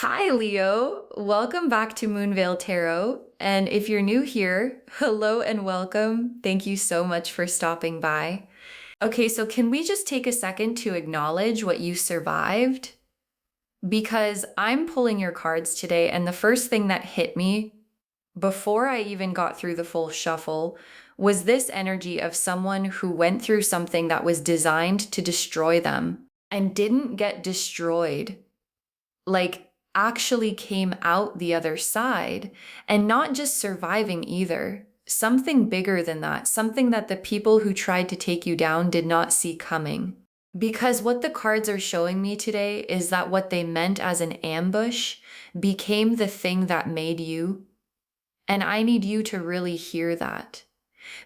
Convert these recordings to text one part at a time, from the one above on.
Hi, Leo. Welcome back to Moonveil Tarot. And if you're new here, hello and welcome. Thank you so much for stopping by. Okay, so can we just take a second to acknowledge what you survived? Because I'm pulling your cards today, and the first thing that hit me before I even got through the full shuffle was this energy of someone who went through something that was designed to destroy them and didn't get destroyed. Like, actually came out the other side, and not just surviving either. Something bigger than that, something that the people who tried to take you down did not see coming. Because what the cards are showing me today is that what they meant as an ambush became the thing that made you. And I need you to really hear that.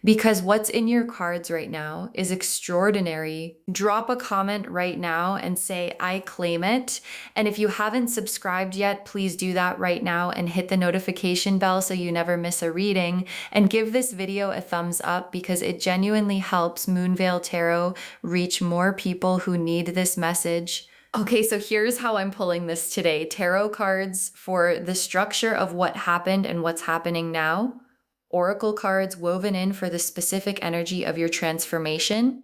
Because what's in your cards right now is extraordinary. Drop a comment right now and say, I claim it. And if you haven't subscribed yet, please do that right now and hit the notification bell so you never miss a reading. And give this video a thumbs up because it genuinely helps Moonveil Tarot reach more people who need this message. Okay, so here's how I'm pulling this today. Tarot cards for the structure of what happened and what's happening now. Oracle cards woven in for the specific energy of your transformation.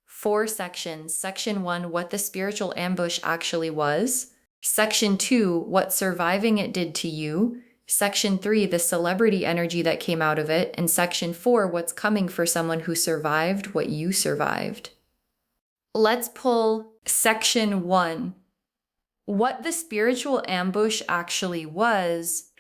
4 sections. Section 1, what the spiritual ambush actually was. Section 2, what surviving it did to you. Section 3, the celebrity energy that came out of it. And Section 4, what's coming for someone who survived what you survived. Let's pull Section 1. What the spiritual ambush actually was.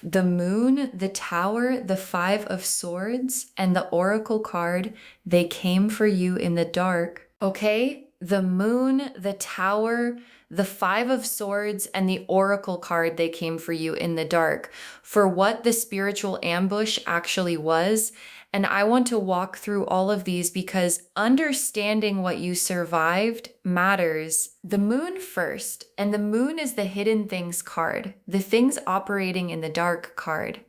The moon, the tower, the 5 of swords, and the oracle card, they came for you in the dark. Okay? The moon, the tower, the 5 of swords, and the oracle card, they came for you in the dark. For what the spiritual ambush actually was. And I want to walk through all of these because understanding what you survived matters. The moon first, and the moon is the hidden things card, the things operating in the dark card.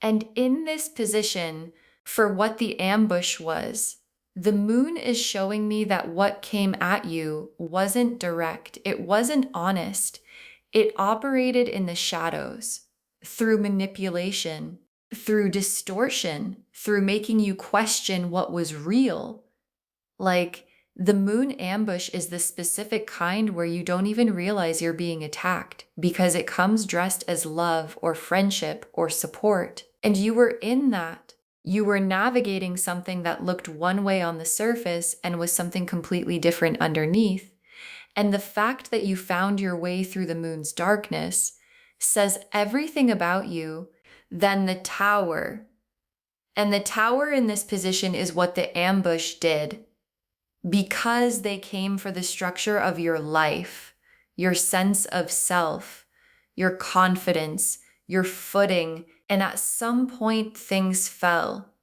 And in this position, for what the ambush was, the moon is showing me that what came at you wasn't direct. It wasn't honest. It operated in the shadows through manipulation, through distortion, through making you question what was real. Like, the moon ambush is the specific kind where you don't even realize you're being attacked because it comes dressed as love or friendship or support. And you were in that. You were navigating something that looked one way on the surface and was something completely different underneath. And the fact that you found your way through the moon's darkness says everything about you. Then the tower. And the tower in this position is what the ambush did. Because they came for the structure of your life, your sense of self, your confidence, your footing, and at some point things fell.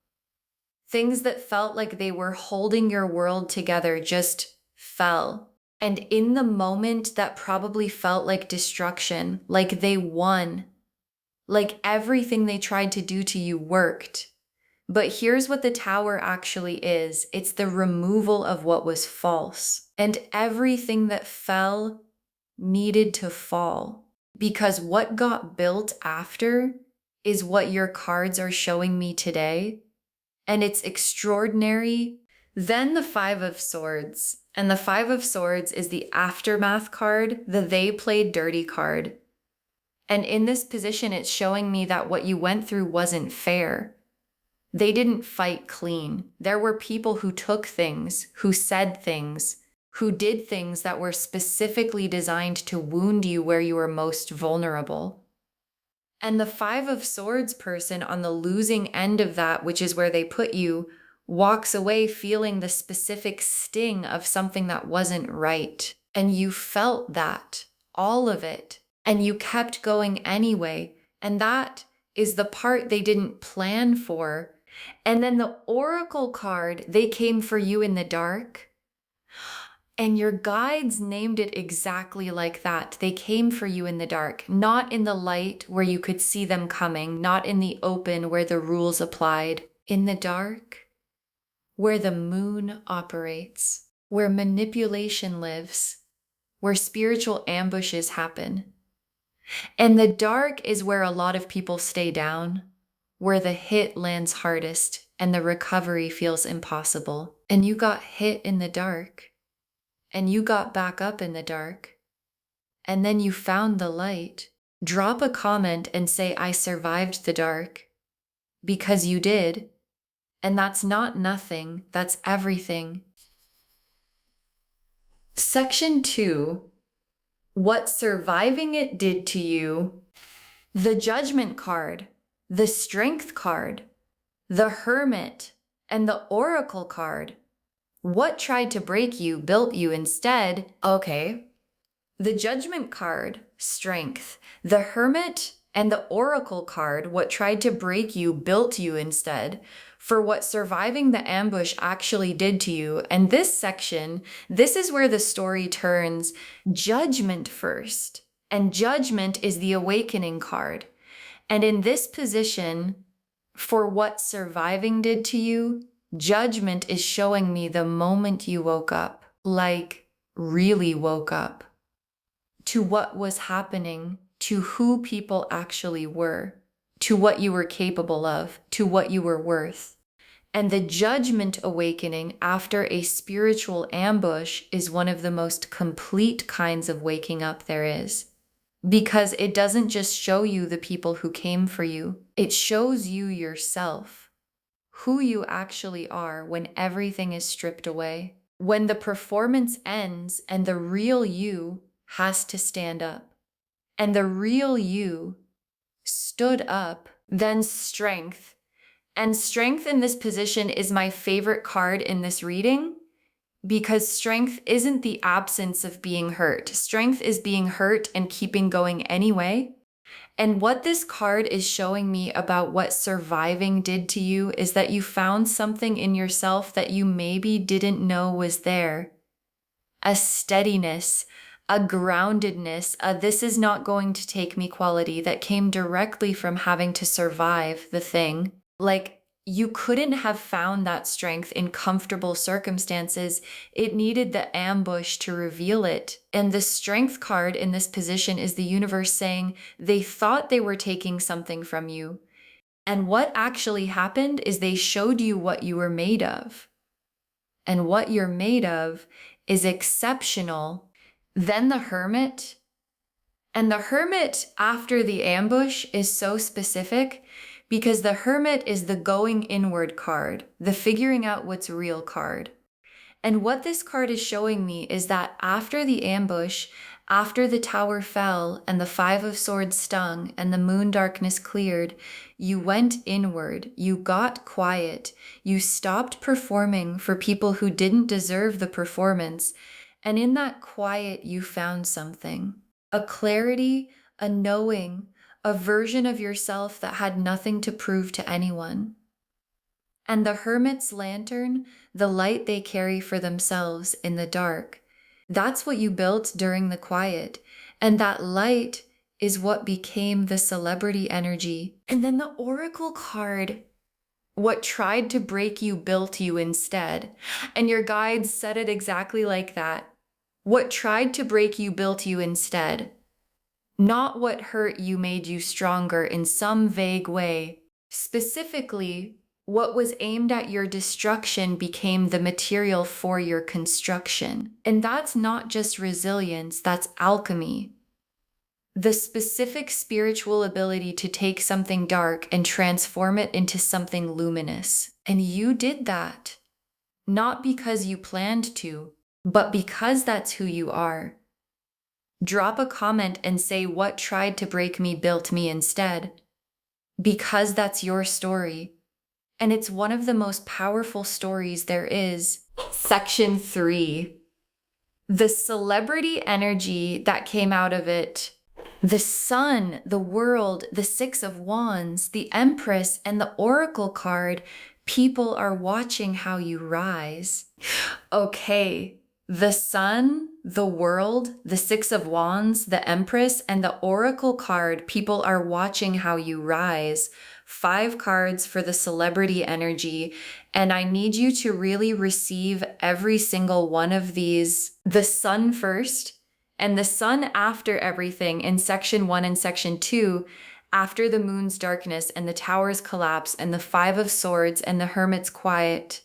Things that felt like they were holding your world together just fell. And in the moment that probably felt like destruction, like they won, like everything they tried to do to you worked. But here's what the tower actually is. It's the removal of what was false. And everything that fell needed to fall. Because what got built after is what your cards are showing me today. And it's extraordinary. Then the 5 of swords. And the 5 of swords is the aftermath card, the they played dirty card. And in this position, it's showing me that what you went through wasn't fair. They didn't fight clean. There were people who took things, who said things, who did things that were specifically designed to wound you where you were most vulnerable. And the 5 of swords person on the losing end of that, which is where they put you, walks away feeling the specific sting of something that wasn't right. And you felt that, all of it. And you kept going anyway. And that is the part they didn't plan for. And then the oracle card, they came for you in the dark. And your guides named it exactly like that. They came for you in the dark, not in the light where you could see them coming, not in the open where the rules applied. In the dark, where the moon operates, where manipulation lives, where spiritual ambushes happen. And the dark is where a lot of people stay down, where the hit lands hardest and the recovery feels impossible. And you got hit in the dark, and you got back up in the dark, and then you found the light. Drop a comment and say, I survived the dark, because you did. And that's not nothing, that's everything. Section 2, what surviving it did to you. The Judgment card, the Strength card, the Hermit, and the Oracle card. What tried to break you built you instead. Okay. The Judgment card, Strength, the Hermit, and the Oracle card, what tried to break you built you instead, for what surviving the ambush actually did to you. And this section, this is where the story turns Judgment first. And Judgment is the Awakening card. And in this position, for what surviving did to you, Judgment is showing me the moment you woke up, like really woke up, to what was happening, to who people actually were, to what you were capable of, to what you were worth. And the Judgment awakening after a spiritual ambush is one of the most complete kinds of waking up there is. Because it doesn't just show you the people who came for you, it shows you yourself, who you actually are when everything is stripped away. When the performance ends and the real you has to stand up. And the real you stood up, then Strength. And Strength in this position is my favorite card in this reading, because Strength isn't the absence of being hurt. Strength is being hurt and keeping going anyway. And what this card is showing me about what surviving did to you is that you found something in yourself that you maybe didn't know was there. A steadiness, a groundedness, a this is not going to take me quality that came directly from having to survive the thing. Like, you couldn't have found that strength in comfortable circumstances. It needed the ambush to reveal it. And the Strength card in this position is the universe saying they thought they were taking something from you. And what actually happened is they showed you what you were made of. And what you're made of is exceptional. Then the Hermit. And the Hermit after the ambush is so specific because the Hermit is the going inward card, the figuring out what's real card. And what this card is showing me is that after the ambush, after the tower fell and the Five of Swords stung and the moon darkness cleared, you went inward, you got quiet, you stopped performing for people who didn't deserve the performance. And in that quiet, you found something, a clarity, a knowing, a version of yourself that had nothing to prove to anyone. And the Hermit's lantern, the light they carry for themselves in the dark, that's what you built during the quiet. And that light is what became the celebrity energy. And then the Oracle card, what tried to break you built you instead. And your guides said it exactly like that. What tried to break you built you instead. Not what hurt you made you stronger in some vague way. Specifically, what was aimed at your destruction became the material for your construction. And that's not just resilience, that's alchemy. The specific spiritual ability to take something dark and transform it into something luminous. And you did that. Not because you planned to, but because that's who you are. Drop a comment and say what tried to break me built me instead. Because that's your story. And it's one of the most powerful stories there is. Section 3. The celebrity energy that came out of it. The sun, the world, the Six of Wands, the Empress, and the Oracle card. People are watching how you rise. Okay. The sun, the world, the Six of Wands, the Empress, and the Oracle card, people are watching how you rise. 5 cards for the celebrity energy. And I need you to really receive every single one of these. The sun first, And the sun after everything in section 1 and section 2, after the moon's darkness and the tower's collapse and the 5 of swords and the hermit's quiet,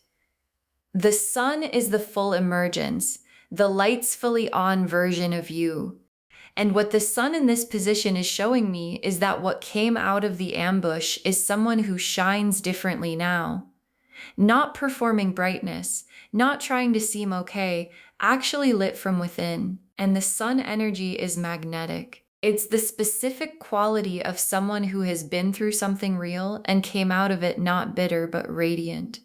the sun is the full emergence, the lights fully on version of you. And what the sun in this position is showing me is that what came out of the ambush is someone who shines differently now. Not performing brightness, not trying to seem okay, actually lit from within. And the sun energy is magnetic. It's the specific quality of someone who has been through something real and came out of it not bitter but radiant.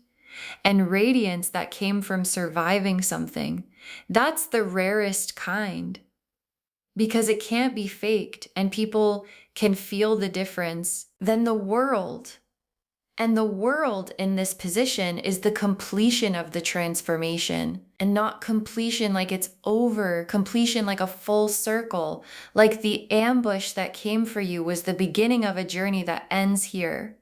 And radiance that came from surviving something, that's the rarest kind. Because it can't be faked and people can feel the difference. Then the world. And the world in this position is the completion of the transformation, and not completion like it's over, completion like a full circle, like the ambush that came for you was the beginning of a journey that ends here.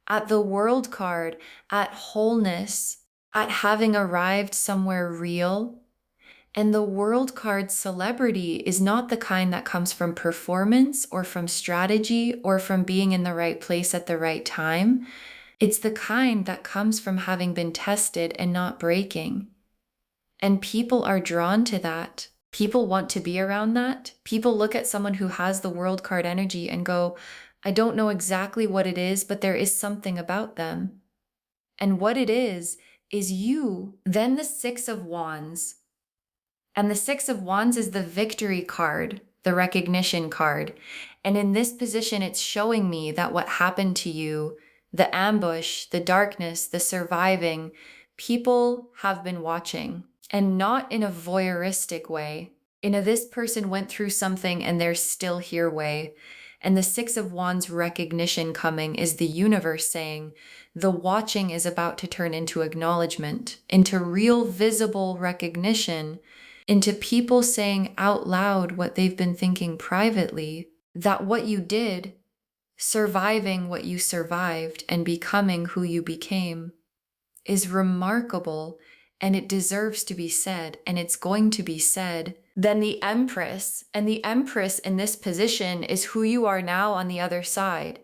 At the world card, at wholeness, at having arrived somewhere real. And the world card celebrity is not the kind that comes from performance or from strategy or from being in the right place at the right time. It's the kind that comes from having been tested and not breaking. And people are drawn to that. People want to be around that. People look at someone who has the world card energy and go, I don't know exactly what it is, but there is something about them. And what it is you. Then the 6 of Wands. And the 6 of Wands is the victory card, the recognition card. And in this position, it's showing me that what happened to you, the ambush, the darkness, the surviving, people have been watching. And not in a voyeuristic way. In a this person went through something and they're still here way. And the 6 of Wands recognition coming is the universe saying, the watching is about to turn into acknowledgement, into real visible recognition, into people saying out loud what they've been thinking privately, that what you did, surviving what you survived and becoming who you became, is remarkable and it deserves to be said, and it's going to be said. Then the Empress, and the Empress in this position is who you are now on the other side.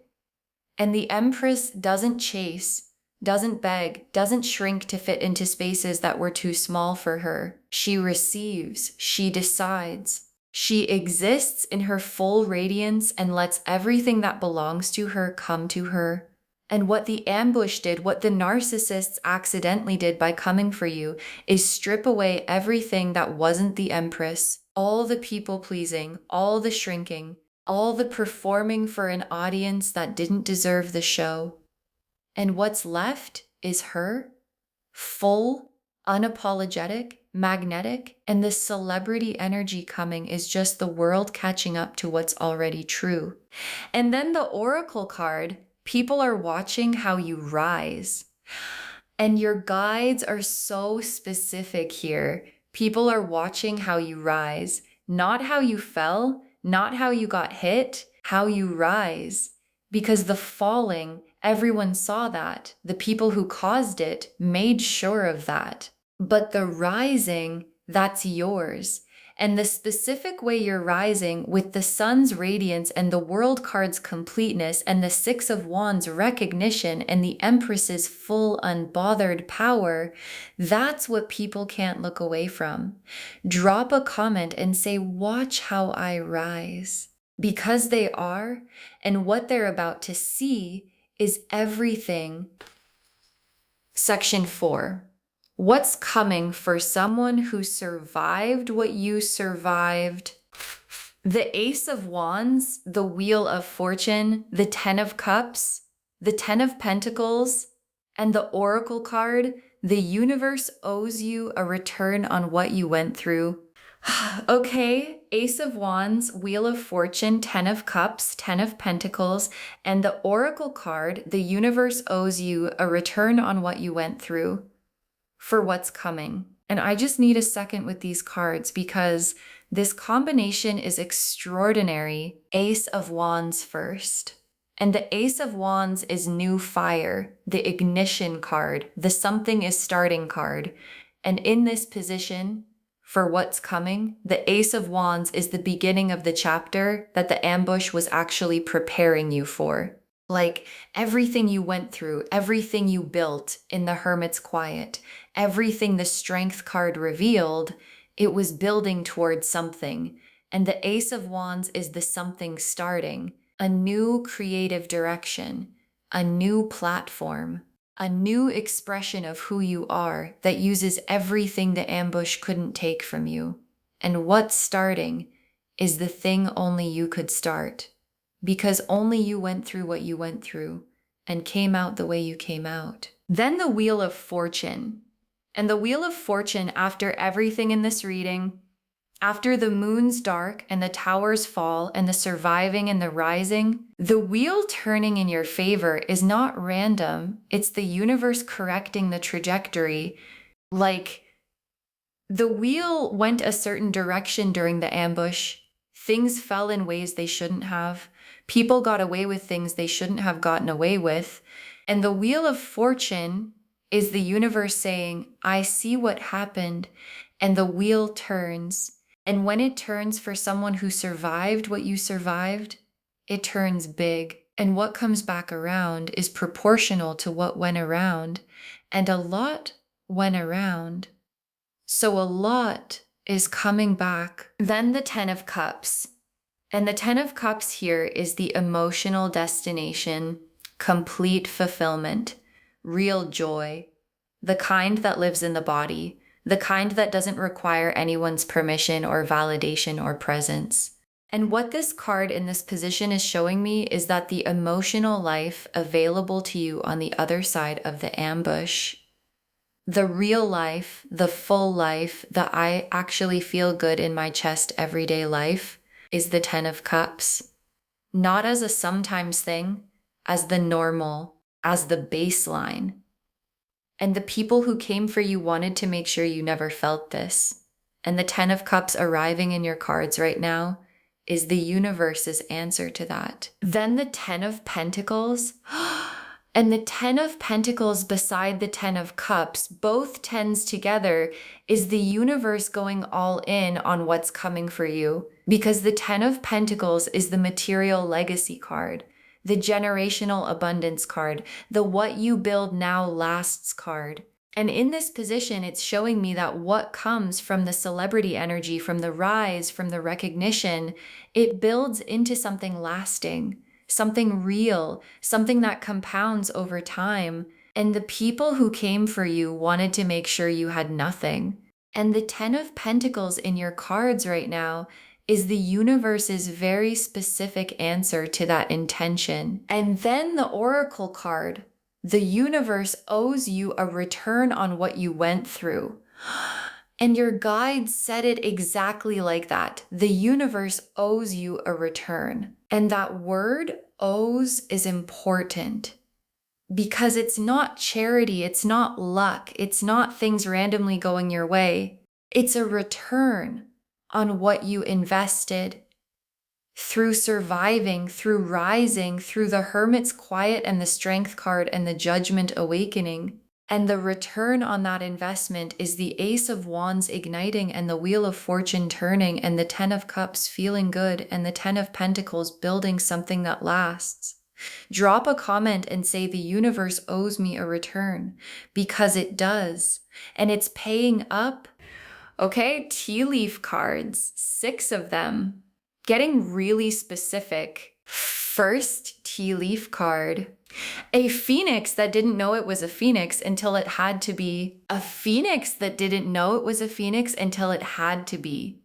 And the Empress doesn't chase, doesn't beg, doesn't shrink to fit into spaces that were too small for her. She receives, she decides. She exists in her full radiance and lets everything that belongs to her come to her. And what the ambush did, what the narcissists accidentally did by coming for you, is strip away everything that wasn't the Empress, all the people pleasing, all the shrinking, all the performing for an audience that didn't deserve the show. And what's left is her, full, unapologetic, magnetic, and the celebrity energy coming is just the world catching up to what's already true. And then the Oracle card, people are watching how you rise. And your guides are so specific here. People are watching how you rise, not how you fell, not how you got hit, how you rise. Because the falling, everyone saw that. The people who caused it made sure of that. But the rising, that's yours. And the specific way you're rising with the sun's radiance and the world card's completeness and the 6 of Wands recognition and the Empress's full unbothered power, that's what people can't look away from. Drop a comment and say, watch how I rise. Because they are, and what they're about to see is everything. Section 4. What's coming for someone who survived what you survived? The Ace of Wands, the Wheel of Fortune, the 10 of Cups, the 10 of Pentacles, and the Oracle card, the universe owes you a return on what you went through. Okay, Ace of Wands, Wheel of Fortune, 10 of Cups, 10 of Pentacles, and the Oracle card, the universe owes you a return on what you went through for what's coming. And I just need a second with these cards because this combination is extraordinary. Ace of Wands first. And the Ace of Wands is new fire, the ignition card, the something is starting card. And in this position, for what's coming, the Ace of Wands is the beginning of the chapter that the ambush was actually preparing you for. Like everything you went through, everything you built in the Hermit's Quiet, everything the Strength card revealed, it was building towards something. And the Ace of Wands is the something starting, a new creative direction, a new platform, a new expression of who you are that uses everything the ambush couldn't take from you. And what's starting is the thing only you could start, because only you went through what you went through and came out the way you came out. Then the Wheel of Fortune. And the Wheel of Fortune, after everything in this reading, after the moon's dark and the towers fall and the surviving and the rising, the wheel turning in your favor is not random. It's the universe correcting the trajectory. Like the wheel went a certain direction during the ambush. Things fell in ways they shouldn't have. People got away with things they shouldn't have gotten away with. And the Wheel of Fortune is the universe saying, I see what happened. And the wheel turns. And when it turns for someone who survived what you survived, it turns big. And what comes back around is proportional to what went around. And a lot went around. So a lot is coming back. Then the Ten of Cups. And the Ten of Cups here is the emotional destination, complete fulfillment, real joy, the kind that lives in the body, the kind that doesn't require anyone's permission or validation or presence. And what this card in this position is showing me is that the emotional life available to you on the other side of the ambush, the real life, the full life, the I actually feel good in my chest everyday life, is the Ten of Cups. Not as a sometimes thing, as the normal, as the baseline. And the people who came for you wanted to make sure you never felt this. And the Ten of Cups arriving in your cards right now is the universe's answer to that. Then the Ten of Pentacles. And the Ten of Pentacles beside the Ten of Cups, both tens together, is the universe going all in on what's coming for you. Because the Ten of Pentacles is the material legacy card, the generational abundance card, the what you build now lasts card. And in this position, it's showing me that what comes from the celebrity energy, from the rise, from the recognition, it builds into something lasting, something real, something that compounds over time. And the people who came for you wanted to make sure you had nothing. And the Ten of Pentacles in your cards right now is the universe's very specific answer to that intention. And then the Oracle card, the universe owes you a return on what you went through. And your guides said it exactly like that. The universe owes you a return. And that word owes is important because it's not charity, it's not luck, it's not things randomly going your way. It's a return on what you invested through surviving, through rising, through the Hermit's Quiet and the Strength card and the Judgment awakening. And the return on that investment is the Ace of Wands igniting and the Wheel of Fortune turning and the Ten of Cups feeling good and the Ten of Pentacles building something that lasts. Drop a comment and say the universe owes me a return, because it does. And it's paying up. Okay, tea leaf cards, 6 of them. Getting really specific. First tea leaf card. A phoenix that didn't know it was a phoenix until it had to be. A phoenix that didn't know it was a phoenix until it had to be.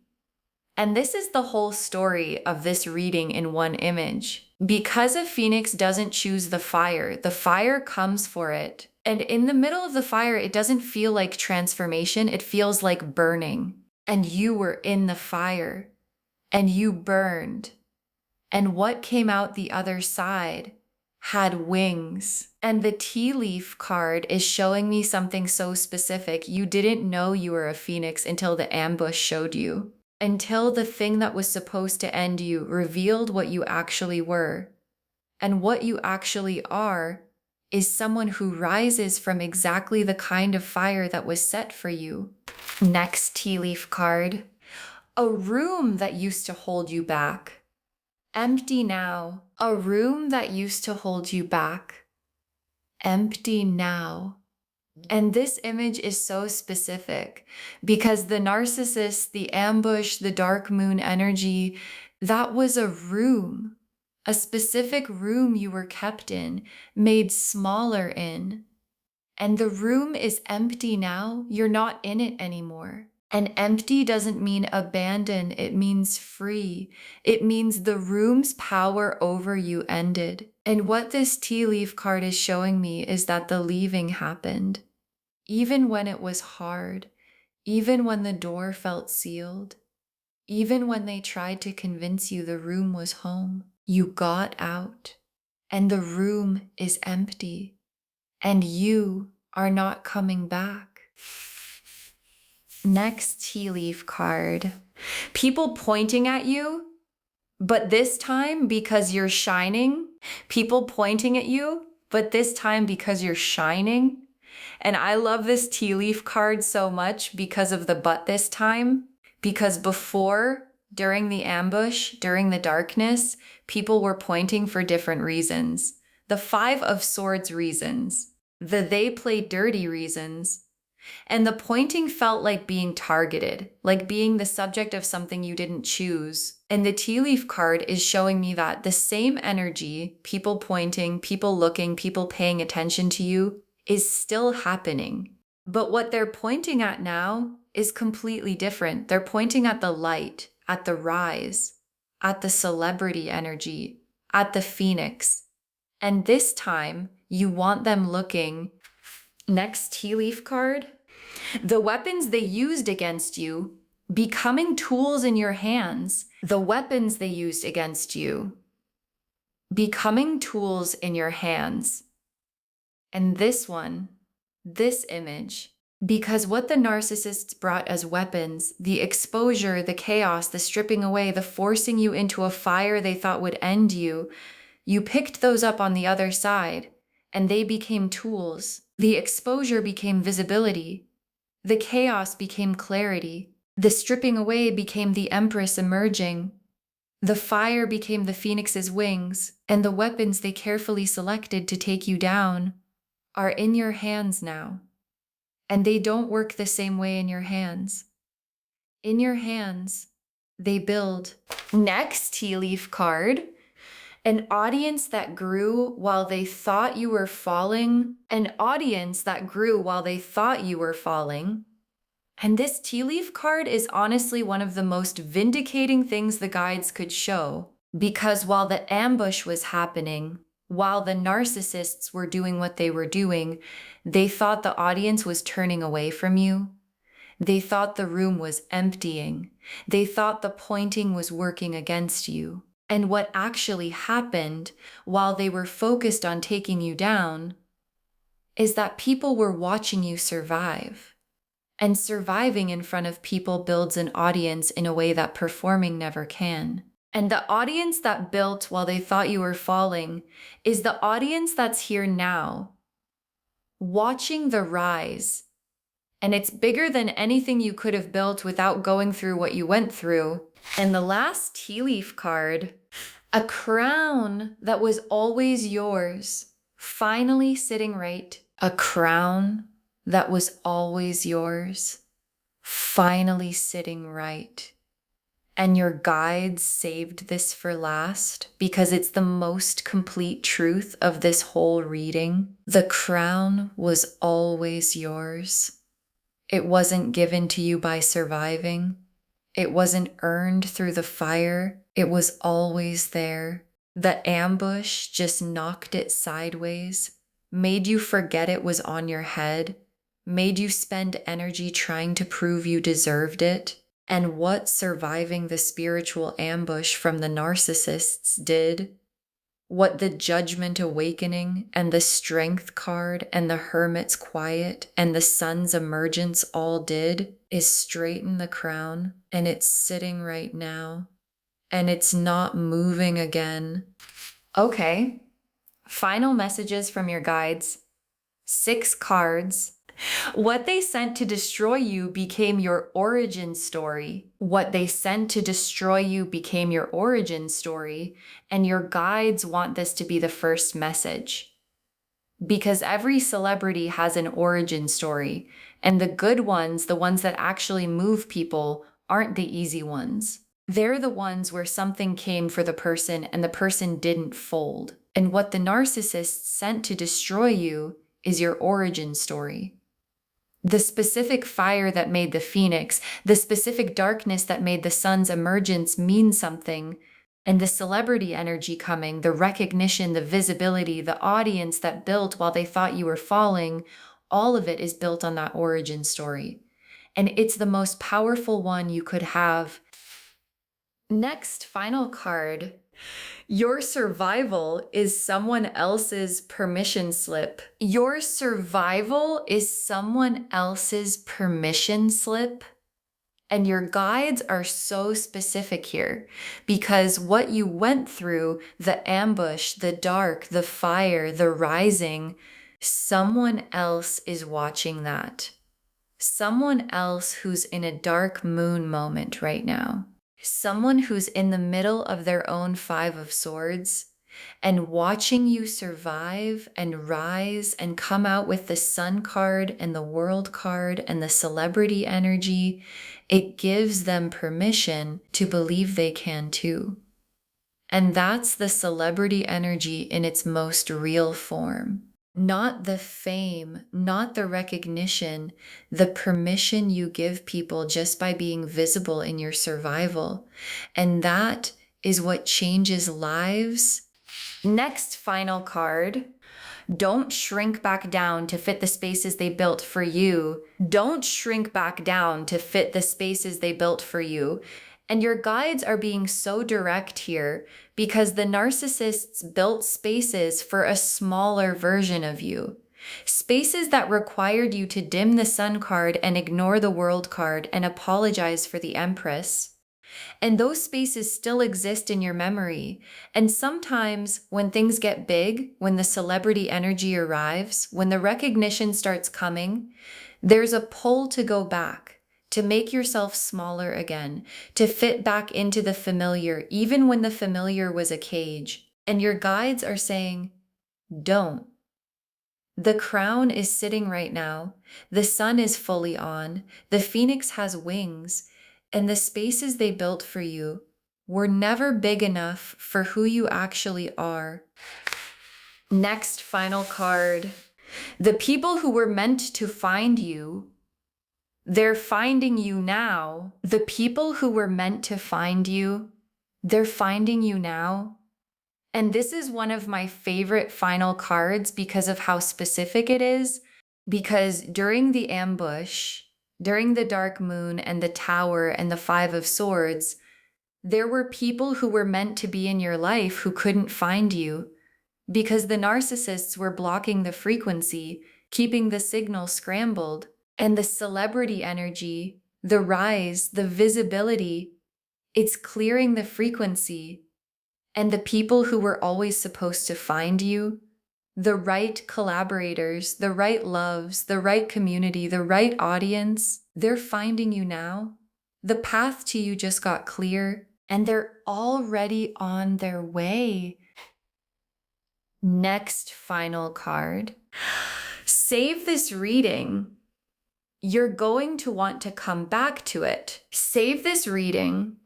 And this is the whole story of this reading in one image. Because a phoenix doesn't choose the fire comes for it. And in the middle of the fire, it doesn't feel like transformation. It feels like burning. And you were in the fire. And you burned. And what came out the other side had wings. And the tea leaf card is showing me something so specific. You didn't know you were a phoenix until the ambush showed you. Until the thing that was supposed to end you revealed what you actually were. And what you actually are is someone who rises from exactly the kind of fire that was set for you. Next tea leaf card. A room that used to hold you back. Empty now. A room that used to hold you back. Empty now. And this image is so specific because the narcissist, the ambush, the dark moon energy, that was a room, a specific room you were kept in, made smaller in. And the room is empty now. You're not in it anymore. And empty doesn't mean abandoned. It means free. It means the room's power over you ended. And what this tea leaf card is showing me is that the leaving happened. Even when it was hard, even when the door felt sealed, even when they tried to convince you the room was home, you got out and the room is empty and you are not coming back. Next tea leaf card. People pointing at you, but this time because you're shining. People pointing at you, but this time because you're shining. And I love this tea leaf card so much because of the but this time. Because before, during the ambush, during the darkness, people were pointing for different reasons. The 5 of Swords reasons. The they play dirty reasons. And the pointing felt like being targeted, like being the subject of something you didn't choose. And the tea leaf card is showing me that the same energy, people pointing, people looking, people paying attention to you, is still happening. But what they're pointing at now is completely different. They're pointing at the light, at the rise, at the celebrity energy, at the phoenix. And this time, you want them looking. Next tea leaf card. The weapons they used against you becoming tools in your hands. The weapons they used against you becoming tools in your hands. And this one, this image, because what the narcissists brought as weapons, the exposure, the chaos, the stripping away, the forcing you into a fire they thought would end you, you picked those up on the other side, and they became tools. The exposure became visibility. The chaos became clarity. The stripping away became the Empress emerging. The fire became the Phoenix's wings, and the weapons they carefully selected to take you down are in your hands now. And they don't work the same way in your hands. In your hands, they build. Next tea leaf card. An audience that grew while they thought you were falling. An audience that grew while they thought you were falling. And this tea leaf card is honestly one of the most vindicating things the guides could show. Because while the ambush was happening, while the narcissists were doing what they were doing, they thought the audience was turning away from you. They thought the room was emptying. They thought the pointing was working against you. And what actually happened while they were focused on taking you down is that people were watching you survive. And surviving in front of people builds an audience in a way that performing never can. And the audience that built while they thought you were falling is the audience that's here now, watching the rise. And it's bigger than anything you could have built without going through what you went through. And the last tea leaf card, a crown that was always yours, finally sitting right. A crown that was always yours, finally sitting right. And your guides saved this for last because it's the most complete truth of this whole reading. The crown was always yours. It wasn't given to you by surviving. It wasn't earned through the fire. It was always there. The ambush just knocked it sideways, made you forget it was on your head, made you spend energy trying to prove you deserved it. And what surviving the spiritual ambush from the narcissists did, what the Judgment Awakening and the Strength card and the Hermit's Quiet and the Sun's Emergence all did, is straighten the crown, and it's sitting right now, and it's not moving again. Okay, Final messages from your guides. 6 cards. What they sent to destroy you became your origin story. What they sent to destroy you became your origin story, and your guides want this to be the first message. Because every celebrity has an origin story, and the good ones, the ones that actually move people, aren't the easy ones. They're the ones where something came for the person and the person didn't fold. And what the narcissist sent to destroy you is your origin story. The specific fire that made the phoenix, the specific darkness that made the sun's emergence mean something, and the celebrity energy coming, the recognition, the visibility, the audience that built while they thought you were falling, all of it is built on that origin story. And it's the most powerful one you could have. Next, final card. Your survival is someone else's permission slip. Your survival is someone else's permission slip. And your guides are so specific here because what you went through, the ambush, the dark, the fire, the rising, someone else is watching that. Someone else who's in a dark moon moment right now. Someone who's in the middle of their own 5 of Swords and watching you survive and rise and come out with the Sun card and the World card and the celebrity energy, it gives them permission to believe they can too. And that's the celebrity energy in its most real form. Not the fame, not the recognition, the permission you give people just by being visible in your survival. And that is what changes lives. Next final card. Don't shrink back down to fit the spaces they built for you. Don't shrink back down to fit the spaces they built for you. And your guides are being so direct here because the narcissists built spaces for a smaller version of you. Spaces that required you to dim the Sun card and ignore the World card and apologize for the Empress. And those spaces still exist in your memory. And sometimes when things get big, when the celebrity energy arrives, when the recognition starts coming, there's a pull to go back, to make yourself smaller again, to fit back into the familiar, even when the familiar was a cage. And your guides are saying, don't. The crown is sitting right now. The sun is fully on. The phoenix has wings. And the spaces they built for you were never big enough for who you actually are. Next final card. The people who were meant to find you, they're finding you now. The people who were meant to find you, they're finding you now. And this is one of my favorite final cards because of how specific it is. Because during the ambush, during the dark moon and the tower and the 5 of Swords, there were people who were meant to be in your life who couldn't find you because the narcissists were blocking the frequency, keeping the signal scrambled. And the celebrity energy, the rise, the visibility, it's clearing the frequency. And the people who were always supposed to find you, the right collaborators, the right loves, the right community, the right audience, they're finding you now. The path to you just got clear, and they're already on their way. Next final card. Save this reading. You're going to want to come back to it. Save this reading.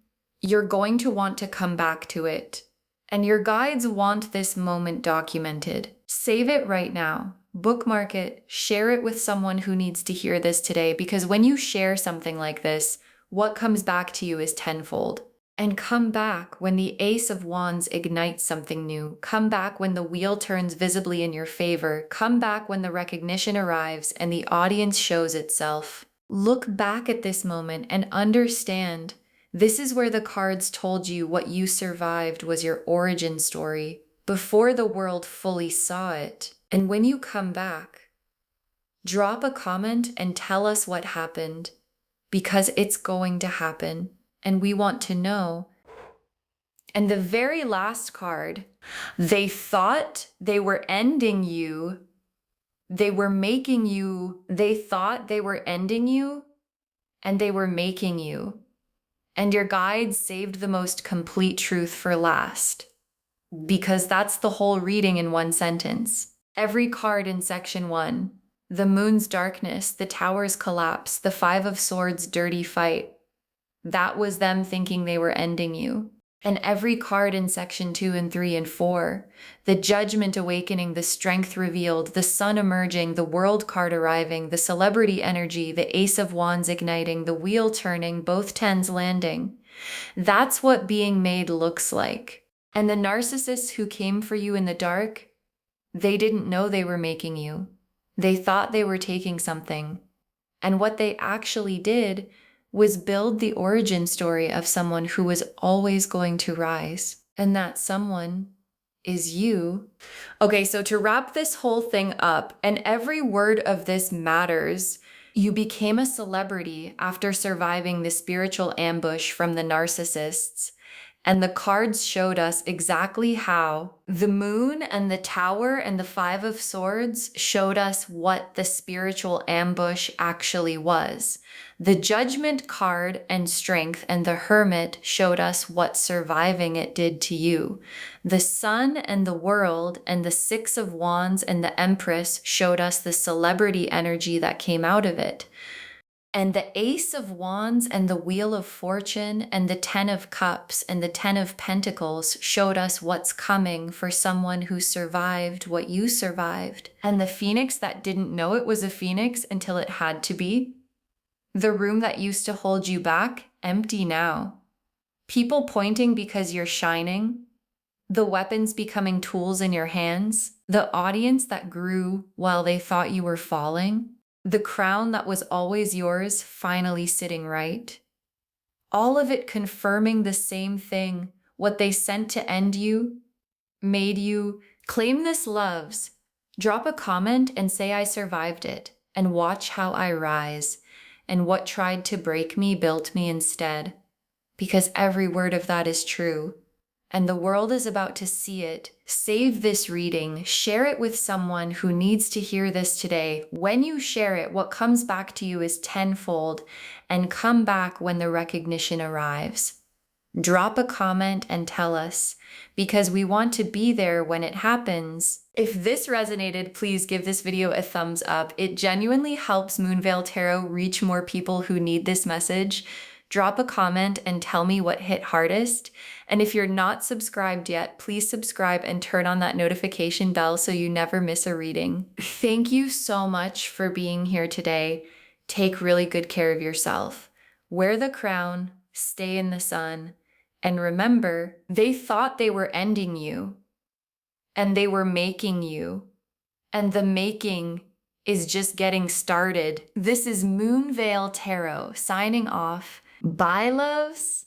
You're going to want to come back to it. And your guides want this moment documented. Save it right now. Bookmark it. Share it with someone who needs to hear this today, because when you share something like this, what comes back to you is tenfold. And come back when the Ace of Wands ignites something new. Come back when the wheel turns visibly in your favor. Come back when the recognition arrives and the audience shows itself. Look back at this moment and understand this is where the cards told you what you survived was your origin story before the world fully saw it. And when you come back, drop a comment and tell us what happened, because it's going to happen. And we want to know And the very last card, they thought they were ending you. They were making you, they thought they were ending you, and they were making you. And your guides saved the most complete truth for last, because that's the whole reading in one sentence. Every card in section 1, the moon's darkness, the tower's collapse, the 5 of swords, dirty fight, that was them thinking they were ending you. And every card in section 2 and 3 and 4, the judgment awakening, the strength revealed, the sun emerging, the world card arriving, the celebrity energy, the ace of wands igniting, the wheel turning, both tens landing. That's what being made looks like. And the narcissists who came for you in the dark, they didn't know they were making you. They thought they were taking something. And what they actually did was build the origin story of someone who was always going to rise. And that someone is you. Okay, so to wrap this whole thing up, and every word of this matters, you became a celebrity after surviving the spiritual ambush from the narcissists. And the cards showed us exactly how. The moon and the tower and the 5 of swords showed us what the spiritual ambush actually was. The judgment card and strength and the hermit showed us what surviving it did to you. The sun and the world and the 6 of wands and the empress showed us the celebrity energy that came out of it. And the ace of wands and the wheel of fortune and the 10 of cups and the 10 of pentacles showed us what's coming for someone who survived what you survived. And the phoenix that didn't know it was a phoenix until it had to be. The room that used to hold you back, empty now. People pointing because you're shining. The weapons becoming tools in your hands. The audience that grew while they thought you were falling. The crown that was always yours finally sitting right. All of it confirming the same thing, what they sent to end you, made you. Claim this, loves. Drop a comment and say I survived it, and watch how I rise, and what tried to break me built me instead. Because every word of that is true. And the world is about to see it. Save this reading. Share it with someone who needs to hear this today. When you share it, what comes back to you is tenfold, and come back when the recognition arrives. Drop a comment and tell us, because we want to be there when it happens. If this resonated, please give this video a thumbs up. It genuinely helps Moonveil Tarot reach more people who need this message. Drop a comment and tell me what hit hardest. And if you're not subscribed yet, please subscribe and turn on that notification bell so you never miss a reading. Thank you so much for being here today. Take really good care of yourself. Wear the crown, stay in the sun, and remember, they thought they were ending you, and they were making you, and the making is just getting started. This is Moonveil Tarot signing off. Bye, loves.